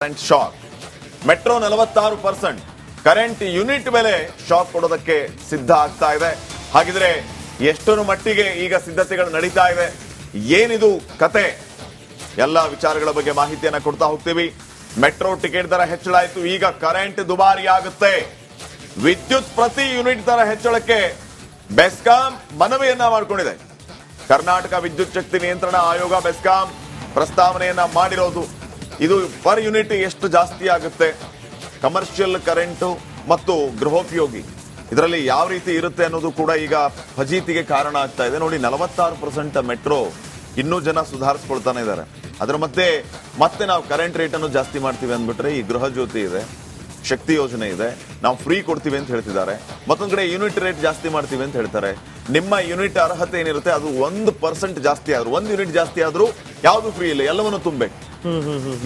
Shock metro 46% current unit ಮೇಲೆ shock ಕೊಡೋದಕ್ಕೆ ಸಿದ್ಧ ಆಗ್ತಾ ಇದೆ. ಹಾಗಿದ್ರೆ ಎಷ್ಟರ ಮಟ್ಟಿಗೆ ಈಗ ಸಿದ್ಧತೆಗಳು ನಡೀತಾ ಇದೆ, ಏನಿದು ಕತೆ, ಎಲ್ಲ ವಿಚಾರಗಳ ಬಗ್ಗೆ ಮಾಹಿತಿಯನ್ನ ಕೊಡ್ತಾ ಹೋಗ್ತೀವಿ. ಮೆಟ್ರೋ ಟಿಕೆಟ್ ದರ ಹೆಚ್ಚಳ ಆಯಿತು, ಈಗ ಕರೆಂಟ್ ದುಬಾರಿ ಆಗುತ್ತೆ. ವಿದ್ಯುತ್ ಪ್ರತಿ ಯೂನಿಟ್ ದರ ಹೆಚ್ಚಳಕ್ಕೆ ಬೆಸ್ಕಾಂ ಮನವಿಯನ್ನ ಮಾಡಿಕೊಂಡಿದೆ. ಕರ್ನಾಟಕ ವಿದ್ಯುತ್ ಶಕ್ತಿ ನಿಯಂತ್ರಣ ಆಯೋಗ ಬೆಸ್ಕಾಂ ಪ್ರಸ್ತಾವನೆಯನ್ನ ಮಾಡಿರೋದು. ಇದು ಪರ್ ಯೂನಿಟ್ ಎಷ್ಟು ಜಾಸ್ತಿ ಆಗುತ್ತೆ, ಕಮರ್ಷಿಯಲ್ ಕರೆಂಟು ಮತ್ತು ಗೃಹೋಪಯೋಗಿ ಇದರಲ್ಲಿ ಯಾವ ರೀತಿ ಇರುತ್ತೆ ಅನ್ನೋದು ಕೂಡ ಈಗ ಫಜೀತಿಗೆ ಕಾರಣ ಆಗ್ತಾ ಇದೆ. ನೋಡಿ, 46% ಮೆಟ್ರೋ ಇನ್ನೂ ಜನ ಸುಧಾರಿಸ್ಕೊಳ್ತಾನೆ ಇದ್ದಾರೆ. ಅದರ ಮತ್ತೆ ನಾವು ಕರೆಂಟ್ ರೇಟ್ ಅನ್ನು ಜಾಸ್ತಿ ಮಾಡ್ತೀವಿ ಅಂದ್ಬಿಟ್ರೆ ಈ ಗೃಹ ಜ್ಯೋತಿ ಇದೆ, ಶಕ್ತಿ ಯೋಜನೆ ಇದೆ, ನಾವು ಫ್ರೀ ಕೊಡ್ತೀವಿ ಅಂತ ಹೇಳ್ತಿದ್ದಾರೆ. ಮತ್ತೊಂದ್ ಕಡೆ ಯೂನಿಟ್ ರೇಟ್ ಜಾಸ್ತಿ ಮಾಡ್ತೀವಿ ಅಂತ ಹೇಳ್ತಾರೆ. ನಿಮ್ಮ ಯೂನಿಟ್ ಅರ್ಹತೆ ಏನಿರುತ್ತೆ ಅದು 1% ಜಾಸ್ತಿ ಆದ್ರೂ, 1 ಯೂನಿಟ್ ಜಾಸ್ತಿ ಆದ್ರೂ ಯಾವುದು ಫ್ರೀ ಇಲ್ಲ, ಎಲ್ಲವನ್ನು ತುಂಬಬೇಕು.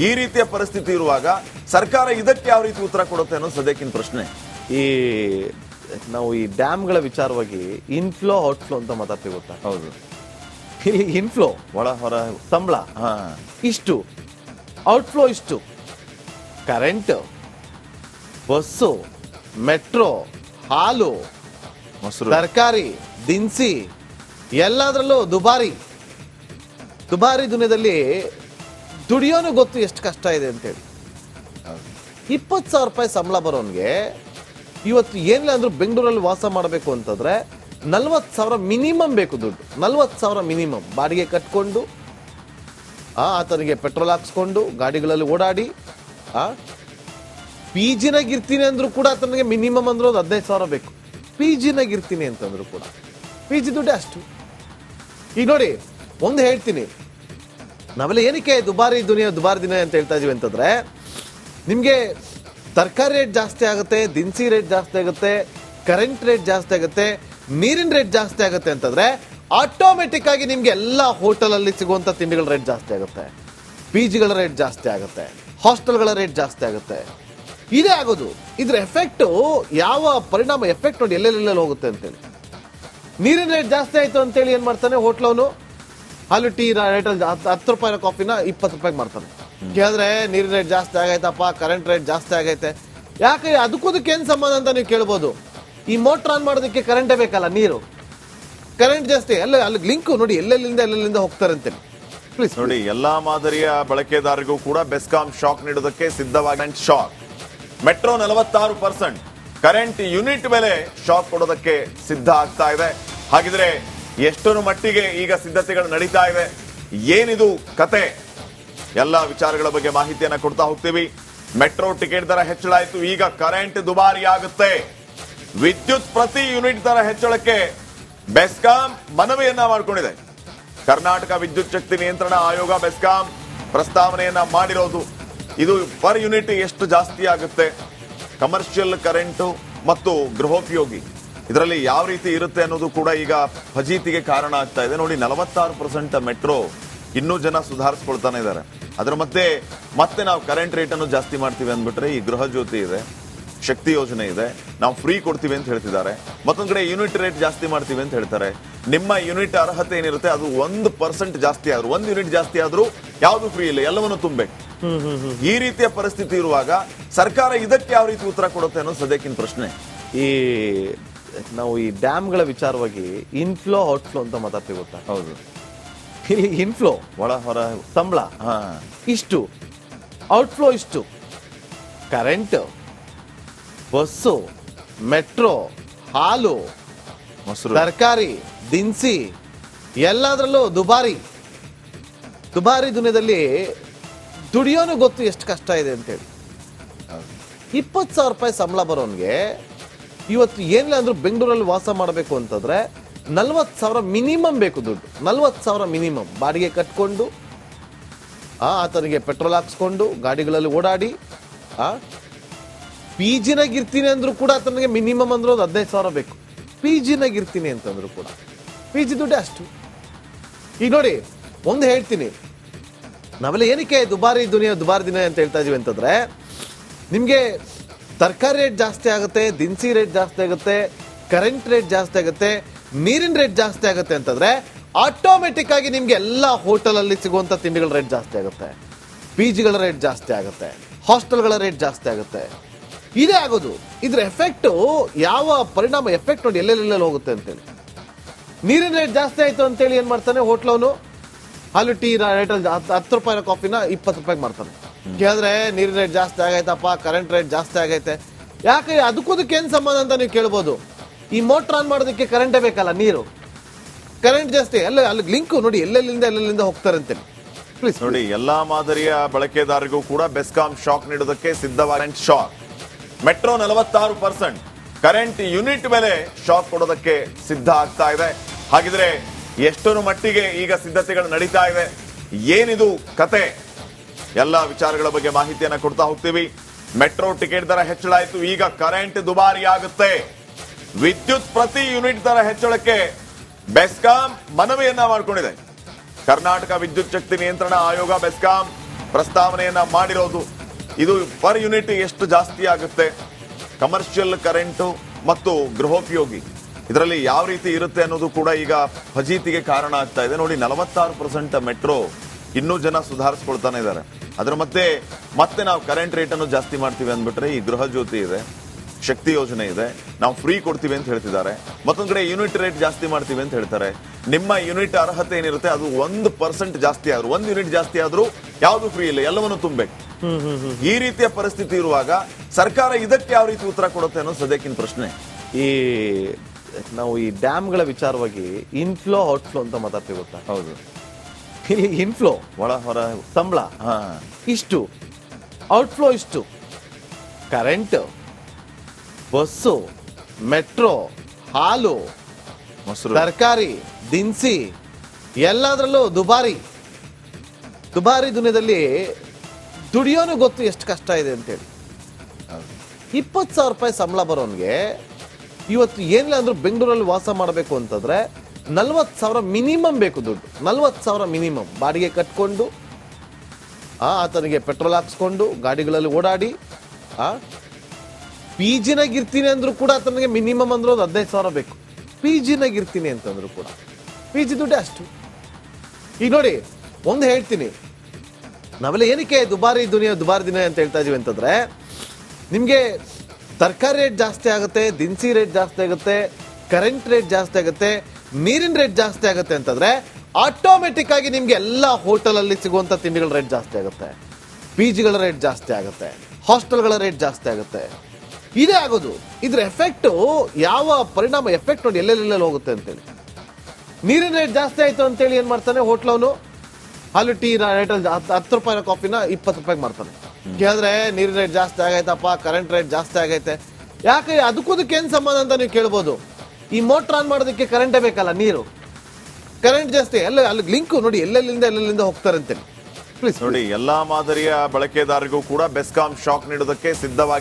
ಈ ರೀತಿಯ ಪರಿಸ್ಥಿತಿ ಇರುವಾಗ ಸರ್ಕಾರ ಇದಕ್ಕೆ ಯಾವ ರೀತಿ ಉತ್ತರ ಕೊಡುತ್ತೆ ಅನ್ನೋದು ಸದ್ಯಕ್ಕಿನ ಪ್ರಶ್ನೆ. ನಾವು ಈ ಡ್ಯಾಮ್ಗಳ ವಿಚಾರವಾಗಿ ಇನ್ಫ್ಲೋ ಔಟ್ಫ್ಲೋ ಅಂತ ಮಾತಾಡ್ತೀವಿ, ಗೊತ್ತಾ? ಹೌದು, ಇಲ್ಲಿ ಇನ್ಫ್ಲೋ ಒಳ ಹೊರ ಸಂಬಳ ಇಷ್ಟು, ಔಟ್ಫ್ಲೋ ಇಷ್ಟು. ಕರೆಂಟ್, ಬಸ್ಸು, ಮೆಟ್ರೋ, ಹಾಲು, ಮೊಸರು, ತರಕಾರಿ, ದಿನಸಿ ಎಲ್ಲದರಲ್ಲೂ ದುಬಾರಿ ದುನಿಯಾದಲ್ಲಿ ದುಡಿಯೋನು ಗೊತ್ತು ಎಷ್ಟು ಕಷ್ಟ ಇದೆ ಅಂತೇಳಿ. 20,000 ರೂಪಾಯಿ ಸಂಬಳ ಬರೋನ್ಗೆ ಇವತ್ತು ಏನಿಲ್ಲ ಅಂದ್ರೂ ಬೆಂಗಳೂರಲ್ಲಿ ವಾಸ ಮಾಡಬೇಕು ಅಂತಂದ್ರೆ 40,000 ಮಿನಿಮಮ್ ಬೇಕು ದುಡ್ಡು. 40,000 ಮಿನಿಮಮ್ ಬಾಡಿಗೆ ಕಟ್ಕೊಂಡು, ಆತನಿಗೆ ಪೆಟ್ರೋಲ್ ಹಾಕ್ಸ್ಕೊಂಡು ಗಾಡಿಗಳಲ್ಲಿ ಓಡಾಡಿ, ಪಿ ಜಿನಾಗಿರ್ತೀನಿ ಅಂದ್ರೂ ಕೂಡ ಆತನಿಗೆ ಮಿನಿಮಮ್ ಅಂದ್ರೂ 15,000 ಬೇಕು. ಪಿ ಜಿನಾಗಿರ್ತೀನಿ ಅಂತಂದ್ರು ಕೂಡ ಪಿ ಜಿ ದುಡ್ಡೇ ಅಷ್ಟು. ಈಗ ನೋಡಿ, ಒಂದು ಹೇಳ್ತೀನಿ, ನಾವೆಲ್ಲ ಏನಕ್ಕೆ ದುಬಾರಿ ದಿನ ಅಂತ ಹೇಳ್ತಾ ಇದೀವಿ ಅಂತಂದ್ರೆ, ನಿಮಗೆ ತರಕಾರಿ ರೇಟ್ ಜಾಸ್ತಿ ಆಗುತ್ತೆ, ದಿನಸಿ ರೇಟ್ ಜಾಸ್ತಿ ಆಗುತ್ತೆ, ಕರೆಂಟ್ ರೇಟ್ ಜಾಸ್ತಿ ಆಗುತ್ತೆ, ನೀರಿನ ರೇಟ್ ಜಾಸ್ತಿ ಆಗುತ್ತೆ ಅಂತಂದ್ರೆ ಆಟೋಮೆಟಿಕ್ ಆಗಿ ನಿಮ್ಗೆ ಎಲ್ಲ ಹೋಟೆಲ್ ಅಲ್ಲಿ ಸಿಗುವಂತ ತಿಂಡಿಗಳ ರೇಟ್ ಜಾಸ್ತಿ ಆಗುತ್ತೆ, ಪಿ ಜಿಗಳ ರೇಟ್ ಜಾಸ್ತಿ ಆಗುತ್ತೆ, ಹಾಸ್ಟೆಲ್ಗಳ ರೇಟ್ ಜಾಸ್ತಿ ಆಗುತ್ತೆ. ಇದೇ ಆಗೋದು. ಇದ್ರ ಎಫೆಕ್ಟ್, ಯಾವ ಪರಿಣಾಮ ಎಫೆಕ್ಟ್ ನೋಡಿ ಎಲ್ಲೆಲ್ಲೆಲ್ಲ ಹೋಗುತ್ತೆ ಅಂತೇಳಿ. ನೀರಿನ ರೇಟ್ ಜಾಸ್ತಿ ಆಯ್ತು ಅಂತೇಳಿ ಏನ್ ಮಾಡ್ತಾನೆ ಹೋಟ್ಲವನು, ಹಾಲು ಟೀ ರೇಟಲ್ಲಿ 10 ರೂಪಾಯಿನ ಕಾಫಿನ 20 ರೂಪಾಯಿಗೆ ಮಾಡ್ತಾನೆ. ಕೇಳಿದ್ರೆ ನೀರಿನ ರೇಟ್ ಜಾಸ್ತಿ ಆಗೈತಪ್ಪ, ಕರೆಂಟ್ ರೇಟ್ ಜಾಸ್ತಿ ಆಗೈತೆ. ಯಾಕೆ ಅದಕ್ಕೂದಕ್ಕೆ ಏನ್ ಸಂಬಂಧ ಅಂತ ನೀವು ಕೇಳ್ಬೋದು. ಈ ಮೋಟರ್ ಆನ್ ಮಾಡೋದಕ್ಕೆ ಕರೆಂಟೇ ಬೇಕಲ್ಲ, ನೀರು ಕರೆಂಟ್ ಜಾಸ್ತಿ ಅಲ್ಲಿ ಲಿಂಕ್ ನೋಡಿ ಎಲ್ಲೆಲ್ಲಿಂದ ಹೋಗ್ತಾರೆ ಅಂತೇಳಿ. ಪ್ಲೀಸ್ ನೋಡಿ, ಎಲ್ಲಾ ಮಾದರಿಯ ಬಳಕೆದಾರರಿಗೂ ಕೂಡ ಬೆಸ್ಕಾಂ ಶಾಕ್ ನೀಡೋದಕ್ಕೆ ಸಿದ್ಧವಾಗಿ. ಶಾಕ್ ಮೆಟ್ರೋ 46% ಕರೆಂಟ್ ಯೂನಿಟ್ ಮೇಲೆ ಶಾಕ್ ಕೊಡೋದಕ್ಕೆ ಸಿದ್ಧ ಆಗ್ತಾ ಇದೆ. ಹಾಗಿದ್ರೆ ಎಷ್ಟರ ಮಟ್ಟಿಗೆ ಈಗ ಸಿದ್ಧತೆಗಳು ನಡೀತಾ ಇದೆ, ಏನಿದು ಕತೆ, ಎಲ್ಲ ವಿಚಾರಗಳ ಬಗ್ಗೆ ಮಾಹಿತಿಯನ್ನ ಕೊಡ್ತಾ ಹೋಗ್ತೀವಿ. ಮೆಟ್ರೋ ಟಿಕೆಟ್ ದರ ಹೆಚ್ಚಳ ಆಯಿತು, ಈಗ ಕರೆಂಟ್ ದುಬಾರಿ ಆಗುತ್ತೆ. ವಿದ್ಯುತ್ ಪ್ರತಿ ಯೂನಿಟ್ ದರ ಹೆಚ್ಚಳಕ್ಕೆ ಬೆಸ್ಕಾಂ ಮನವಿಯನ್ನ ಮಾಡಿಕೊಂಡಿದೆ. ಕರ್ನಾಟಕ ವಿದ್ಯುತ್ ಶಕ್ತಿ ನಿಯಂತ್ರಣ ಆಯೋಗ ಬೆಸ್ಕಾಂ ಪ್ರಸ್ತಾವನೆಯನ್ನ ಮಾಡಿರೋದು. ಇದು ಪರ್ ಯೂನಿಟ್ ಎಷ್ಟು ಜಾಸ್ತಿ ಆಗುತ್ತೆ, ಕಮರ್ಷಿಯಲ್ ಕರೆಂಟು ಮತ್ತು ಗೃಹೋಪಯೋಗಿ ಇದರಲ್ಲಿ ಯಾವ ರೀತಿ ಇರುತ್ತೆ ಅನ್ನೋದು ಕೂಡ ಈಗ ಫಜೀತಿಗೆ ಕಾರಣ ಆಗ್ತಾ ಇದೆ. ನೋಡಿ, 46% ಮೆಟ್ರೋ ಇನ್ನೂ ಜನ ಸುಧಾರಿಸ್ಕೊಳ್ತಾನೆ ಇದ್ದಾರೆ. ಅದರ ಮತ್ತೆ ನಾವು ಕರೆಂಟ್ ರೇಟ್ ಅನ್ನು ಜಾಸ್ತಿ ಮಾಡ್ತೀವಿ ಅಂದ್ಬಿಟ್ರೆ ಈ ಗೃಹ ಜ್ಯೋತಿ ಇದೆ, ಶಕ್ತಿ ಯೋಜನೆ ಇದೆ, ನಾವು ಫ್ರೀ ಕೊಡ್ತೀವಿ ಅಂತ ಹೇಳ್ತಿದ್ದಾರೆ. ಮತ್ತೊಂದ್ ಕಡೆ ಯೂನಿಟ್ ರೇಟ್ ಜಾಸ್ತಿ ಮಾಡ್ತೀವಿ ಅಂತ ಹೇಳ್ತಾರೆ. ನಿಮ್ಮ ಯೂನಿಟ್ ಅರ್ಹತೆ ಏನಿರುತ್ತೆ ಅದು 1% ಜಾಸ್ತಿ ಆದ್ರೂ, 1 ಯೂನಿಟ್ ಜಾಸ್ತಿ ಆದ್ರೂ ಯಾವುದು ಫ್ರೀ ಇಲ್ಲ, ಎಲ್ಲವನ್ನು ತುಂಬಬೇಕು. ಈ ರೀತಿಯ ಪರಿಸ್ಥಿತಿ ಇರುವಾಗ ಸರ್ಕಾರ ಇದಕ್ಕೆ ಯಾವ ರೀತಿ ಉತ್ತರ ಕೊಡುತ್ತೆ ಅನ್ನೋದು ಸದ್ಯಕ್ಕಿನ ಪ್ರಶ್ನೆ. ನಾವು ಈ ಡ್ಯಾಮ್ಗಳ ವಿಚಾರವಾಗಿ ಇನ್ಫ್ಲೋ ಔಟ್ಫ್ಲೋ ಅಂತ ಮಾತಾಡ್ತೀವಿ, ಗೊತ್ತಾ? ಹೌದು, ಇಲ್ಲಿ ಇನ್ಫ್ಲೋ ಒಳ ಹೊರ ಸಂಬಳ ಇಷ್ಟು, ಔಟ್ಫ್ಲೋ ಇಷ್ಟು. ಕರೆಂಟ್, ಬಸ್ಸು, ಮೆಟ್ರೋ, ಹಾಲು, ಮೊಸರು, ತರಕಾರಿ, ದಿನಸಿ ಎಲ್ಲದರಲ್ಲೂ ದುಬಾರಿ ದುನಿಯಾದಲ್ಲಿ ದುಡಿಯೋನು ಗೊತ್ತು ಎಷ್ಟು ಕಷ್ಟ ಇದೆ ಅಂತೇಳಿ. 20,000 ರೂಪಾಯಿ ಸಂಬಳ ಬರೋನ್ಗೆ ಇವತ್ತು ಏನಿಲ್ಲ ಅಂದ್ರೂ ಬೆಂಗಳೂರಲ್ಲಿ ವಾಸ ಮಾಡಬೇಕು ಅಂತಂದ್ರೆ 40,000 ಮಿನಿಮಮ್ ಬೇಕು ದುಡ್ಡು. 40,000 ಮಿನಿಮಮ್ ಬಾಡಿಗೆ ಕಟ್ಕೊಂಡು, ಆತನಿಗೆ ಪೆಟ್ರೋಲ್ ಹಾಕ್ಸ್ಕೊಂಡು ಗಾಡಿಗಳಲ್ಲಿ ಓಡಾಡಿ, ಪಿ ಜಿನಾಗಿರ್ತೀನಿ ಅಂದ್ರೂ ಕೂಡ ಆತನಿಗೆ ಮಿನಿಮಮ್ ಅಂದ್ರೂ 15,000 ಬೇಕು. ಪಿ ಜಿನಾಗಿರ್ತೀನಿ ಅಂತಂದ್ರು ಕೂಡ ಪಿ ಜಿ ದುಡ್ಡೇ ಅಷ್ಟು. ಈಗ ನೋಡಿ, ಒಂದು ಹೇಳ್ತೀನಿ, ನಾವೆಲ್ಲ ಏನಕ್ಕೆ ದುಬಾರಿ ದಿನ ಅಂತ ಹೇಳ್ತಾ ಇದೀವಿ ಅಂತಂದ್ರೆ, ನಿಮ್ಗೆ ತರಕಾರಿ ರೇಟ್ ಜಾಸ್ತಿ ಆಗುತ್ತೆ, ದಿನಸಿ ರೇಟ್ ಜಾಸ್ತಿ ಆಗುತ್ತೆ, ಕರೆಂಟ್ ರೇಟ್ ಜಾಸ್ತಿ ಆಗುತ್ತೆ, ನೀರಿನ ರೇಟ್ ಜಾಸ್ತಿ ಆಗುತ್ತೆ ಅಂತಂದ್ರೆ ಆಟೋಮೆಟಿಕ್ ಆಗಿ ನಿಮ್ಗೆ ಎಲ್ಲ ಹೋಟೆಲ್ ಅಲ್ಲಿ ಸಿಗುವಂತ ತಿಂಡಿಗಳ ರೇಟ್ ಜಾಸ್ತಿ ಆಗುತ್ತೆ, ಪಿ ಜಿಗಳ ರೇಟ್ ಜಾಸ್ತಿ ಆಗುತ್ತೆ, ಹಾಸ್ಟೆಲ್ಗಳ ರೇಟ್ ಜಾಸ್ತಿ ಆಗುತ್ತೆ. ಇದೇ ಆಗೋದು. ಇದ್ರ ಎಫೆಕ್ಟ್ ಯಾವ ಪರಿಣಾಮ ಎಫೆಕ್ಟ್ ನೋಡಿ ಎಲ್ಲೆಲ್ಲೆಲ್ಲಿ ಹೋಗುತ್ತೆ ಅಂತೇಳಿ. ನೀರಿನ ರೇಟ್ ಜಾಸ್ತಿ ಆಯ್ತು ಅಂತೇಳಿ ಏನ್ ಮಾಡ್ತಾನೆ ಹೋಟ್ಲವನು, ಅಲ್ಲಿ ಟೀ ರೇಟ್ 10 ರೂಪಾಯಿನ ಕಾಫಿನ 20 ರೂಪಾಯಿಗೆ ಮಾಡ್ತಾನೆ. ಕೇಳಿದ್ರೆ ನೀರಿನ ರೇಟ್ ಜಾಸ್ತಿ ಆಗೈತಪ್ಪ, ಕರೆಂಟ್ ರೇಟ್ ಜಾಸ್ತಿ ಆಗೈತೆ. ಯಾಕೆ ಅದಕ್ಕೂದಕ್ಕೆ ಏನ್ ಸಂಬಂಧ ಅಂತ ನೀವು ಕೇಳ್ಬೋದು. ಈ ಮೋಟರ್ ಆನ್ ಮಾಡೋದಕ್ಕೆ ಕರೆಂಟೇ ಬೇಕಲ್ಲ, ನೀರು ಕರೆಂಟ್ ಜಾಸ್ತಿ ಅಲ್ಲಿ ಲಿಂಕ್ ನೋಡಿ ಎಲ್ಲೆಲ್ಲಿಂದ ಹೋಗ್ತಾರೆ ಅಂತೇಳಿ. ಪ್ಲೀಸ್ ನೋಡಿ, ಎಲ್ಲಾ ಮಾದರಿಯ ಬಳಕೆದಾರರಿಗೂ ಕೂಡ ಬೆಸ್ಕಾಂ ಶಾಕ್ ನೀಡೋದಕ್ಕೆ ಸಿದ್ಧವಾಗಿ ಶಾಕ್. ಮೆಟ್ರೋ 46% ಕರೆಂಟ್ ಯೂನಿಟ್ ಮೇಲೆ ಶಾಕ್ ಕೊಡೋದಕ್ಕೆ ಸಿದ್ಧ ಆಗ್ತಾ ಇದೆ. ಹಾಗಿದ್ರೆ ಎಷ್ಟರ ಮಟ್ಟಿಗೆ ಈಗ ಸಿದ್ಧತೆಗಳು ನಡೀತಾ ಇದೆ, ಏನಿದು ಕತೆ, ಎಲ್ಲ ವಿಚಾರಗಳ ಬಗ್ಗೆ ಮಾಹಿತಿಯನ್ನ ಕೊಡ್ತಾ ಹೋಗ್ತೀವಿ. ಮೆಟ್ರೋ ಟಿಕೆಟ್ ದರ ಹೆಚ್ಚಳ ಆಯ್ತು, ಈಗ ಕರೆಂಟ್ ದುಬಾರಿ ಆಗುತ್ತೆ. ವಿದ್ಯುತ್ ಪ್ರತಿ ಯೂನಿಟ್ ದರ ಹೆಚ್ಚಳಕ್ಕೆ ಬೆಸ್ಕಾಂ ಮನವಿಯನ್ನ ಮಾಡಿಕೊಂಡಿದೆ. ಕರ್ನಾಟಕ ವಿದ್ಯುತ್ ಶಕ್ತಿ ನಿಯಂತ್ರಣ ಆಯೋಗ ಬೆಸ್ಕಾಂ ಪ್ರಸ್ತಾವನೆಯನ್ನ ಮಾಡಿರೋದು. ಇದು ಪರ್ ಯೂನಿಟ್ ಎಷ್ಟು ಜಾಸ್ತಿ ಆಗುತ್ತೆ, ಕಮರ್ಷಿಯಲ್ ಕರೆಂಟು ಮತ್ತು ಗೃಹೋಪಯೋಗಿ ಇದರಲ್ಲಿ ಯಾವ ರೀತಿ ಇರುತ್ತೆ ಅನ್ನೋದು ಕೂಡ ಈಗ ಫಜೀತಿಗೆ ಕಾರಣ ಆಗ್ತಾ ಇದೆ. ನೋಡಿ, 46% ಮೆಟ್ರೋ ಇನ್ನೂ ಜನ ಸುಧಾರಿಸ್ಕೊಳ್ತಾನೆ ಇದ್ದಾರೆ. ಅದರ ಮತ್ತೆ ನಾವು ಕರೆಂಟ್ ರೇಟ್ ಅನ್ನು ಜಾಸ್ತಿ ಮಾಡ್ತೀವಿ ಅಂದ್ಬಿಟ್ರೆ ಈ ಗೃಹ ಜ್ಯೋತಿ ಇದೆ, ಶಕ್ತಿ ಯೋಜನೆ ಇದೆ, ನಾವು ಫ್ರೀ ಕೊಡ್ತೀವಿ ಅಂತ ಹೇಳ್ತಿದ್ದಾರೆ. ಮತ್ತೊಂದ್ ಕಡೆ ಯೂನಿಟ್ ರೇಟ್ ಜಾಸ್ತಿ ಮಾಡ್ತೀವಿ ಅಂತ ಹೇಳ್ತಾರೆ. ನಿಮ್ಮ ಯೂನಿಟ್ ಅರ್ಹತೆ ಏನಿರುತ್ತೆ ಅದು 1% ಜಾಸ್ತಿ ಆದ್ರೂ, 1 ಯೂನಿಟ್ ಜಾಸ್ತಿ ಆದ್ರೂ ಯಾವುದು ಫ್ರೀ ಇಲ್ಲ, ಎಲ್ಲವನ್ನು ತುಂಬಬೇಕು. ಈ ರೀತಿಯ ಪರಿಸ್ಥಿತಿ ಇರುವಾಗ ಸರ್ಕಾರ ಇದಕ್ಕೆ ಯಾವ ರೀತಿ ಉತ್ತರ ಕೊಡುತ್ತೆ ಅನ್ನೋ ಸದ್ಯಕ್ಕಿನ ಪ್ರಶ್ನೆ. ನಾವು ಈ ಡ್ಯಾಮ್ಗಳ ವಿಚಾರವಾಗಿ ಇನ್ಫ್ಲೋ ಔಟ್ಫ್ಲೋ ಅಂತ ಮಾತಾಡ್ತೀವಿ ಗೊತ್ತಾ? ಹೌದು, ಇನ್ಫ್ಲೋ ಒಳ ಹೊರ ಸಂಬಳ ಇಷ್ಟು, ಔಟ್ಫ್ಲೋ ಇಷ್ಟು. ಕರೆಂಟ್, ಬಸ್ಸು, ಮೆಟ್ರೋ, ಹಾಲು, ಮೊಸರು, ತರಕಾರಿ, ದಿನಸಿ ಎಲ್ಲದರಲ್ಲೂ ದುಬಾರಿ ದುನಿಯಾದಲ್ಲಿ ದುಡಿಯೋನು ಗೊತ್ತು ಎಷ್ಟು ಕಷ್ಟ ಇದೆ ಅಂತೇಳಿ. 20,000 ರೂಪಾಯಿ ಸಂಬಳ ಬರೋನ್ಗೆ ಇವತ್ತು ಏನಿಲ್ಲ ಅಂದ್ರೂ ಬೆಂಗಳೂರಲ್ಲಿ ವಾಸ ಮಾಡಬೇಕು ಅಂತಂದ್ರೆ 40,000 ಮಿನಿಮಮ್ ಬೇಕು ದುಡ್ಡು. 40,000 ಮಿನಿಮಮ್ ಬಾಡಿಗೆ ಕಟ್ಕೊಂಡು, ಆತನಿಗೆ ಪೆಟ್ರೋಲ್ ಹಾಕ್ಸ್ಕೊಂಡು ಗಾಡಿಗಳಲ್ಲಿ ಓಡಾಡಿ, PG-ನಾಗ ಇರ್ತೀನಿ ಅಂದ್ರೂ ಕೂಡ ಆತನಿಗೆ ಮಿನಿಮಮ್ ಅಂದ್ರೂ 15,000 ಬೇಕು. PG-ನಾಗ ಇರ್ತೀನಿ ಅಂತಂದ್ರು ಕೂಡ PG ದುಡ್ಡೇ ಅಷ್ಟು. ಈಗ ನೋಡಿ, ಒಂದು ಹೇಳ್ತೀನಿ, ನಾವೆಲ್ಲ ಏನಕ್ಕೆ ದುಬಾರಿ ದಿನ ಅಂತ ಹೇಳ್ತಾ ಇದೀವಿ ಅಂತಂದ್ರೆ, ನಿಮ್ಗೆ ತರಕಾರಿ ರೇಟ್ ಜಾಸ್ತಿ ಆಗುತ್ತೆ, ದಿನಸಿ ರೇಟ್ ಜಾಸ್ತಿ ಆಗುತ್ತೆ, ಕರೆಂಟ್ ರೇಟ್ ಜಾಸ್ತಿ ಆಗುತ್ತೆ, ನೀರಿನ ರೇಟ್ ಜಾಸ್ತಿ ಆಗುತ್ತೆ ಅಂತಂದ್ರೆ ಆಟೋಮೆಟಿಕ್ ಆಗಿ ನಿಮ್ಗೆ ಎಲ್ಲ ಹೋಟೆಲ್ ಅಲ್ಲಿ ಸಿಗುವಂತ ತಿಂಡಿಗಳ ರೇಟ್ ಜಾಸ್ತಿ ಆಗುತ್ತೆ, PG-ಗಳ ರೇಟ್ ಜಾಸ್ತಿ ಆಗುತ್ತೆ, ಹಾಸ್ಟೆಲ್ಗಳ ರೇಟ್ ಜಾಸ್ತಿ ಆಗುತ್ತೆ. ಇದೇ ಆಗೋದು. ಇದ್ರ ಎಫೆಕ್ಟ್ ಯಾವ ಪರಿಣಾಮ ಎಫೆಕ್ಟ್ ನೋಡಿ ಎಲ್ಲೆಲ್ಲೆಲ್ಲಿ ಹೋಗುತ್ತೆ ಅಂತೇಳಿ. ನೀರಿನ ರೇಟ್ ಜಾಸ್ತಿ ಆಯ್ತು ಅಂತೇಳಿ ಏನ್ ಮಾಡ್ತಾನೆ ಹೋಟ್ಲವನು, ಅಲ್ಲಿ ಟೀ ರೇಟ್ 10 ರೂಪಾಯಿನ ಕಾಫಿನ 20 ರೂಪಾಯಿಗೆ ಮಾಡ್ತಾನೆ. ಕೇಳಿದ್ರೆ ನೀರಿನ ರೇಟ್ ಜಾಸ್ತಿ ಆಗೈತಪ್ಪ, ಕರೆಂಟ್ ರೇಟ್ ಜಾಸ್ತಿ ಆಗೈತೆ. ಯಾಕೆ ಅದಕ್ಕೂದಕ್ಕೆ ಏನ್ ಸಂಬಂಧ ಅಂತ ನೀವು ಕೇಳ್ಬೋದು. ಈ ಮೋಟರ್ ಆನ್ ಮಾಡೋದಕ್ಕೆ ಕರೆಂಟೇ ಬೇಕಲ್ಲ, ನೀರು ಕರೆಂಟ್ ಜಾಸ್ತಿ ಅಲ್ಲಿ ಲಿಂಕ್ ನೋಡಿ ಎಲ್ಲೆಲ್ಲಿಂದ ಹೋಗ್ತಾರೆ ಅಂತೇಳಿ. ಪ್ಲೀಸ್ ನೋಡಿ, ಎಲ್ಲಾ ಮಾದರಿಯ ಬಳಕೆದಾರರಿಗೂ ಕೂಡ ಬೆಸ್ಕಾಂ ಶಾಕ್ ನೀಡೋದಕ್ಕೆ ಸಿದ್ಧವಾಗಿ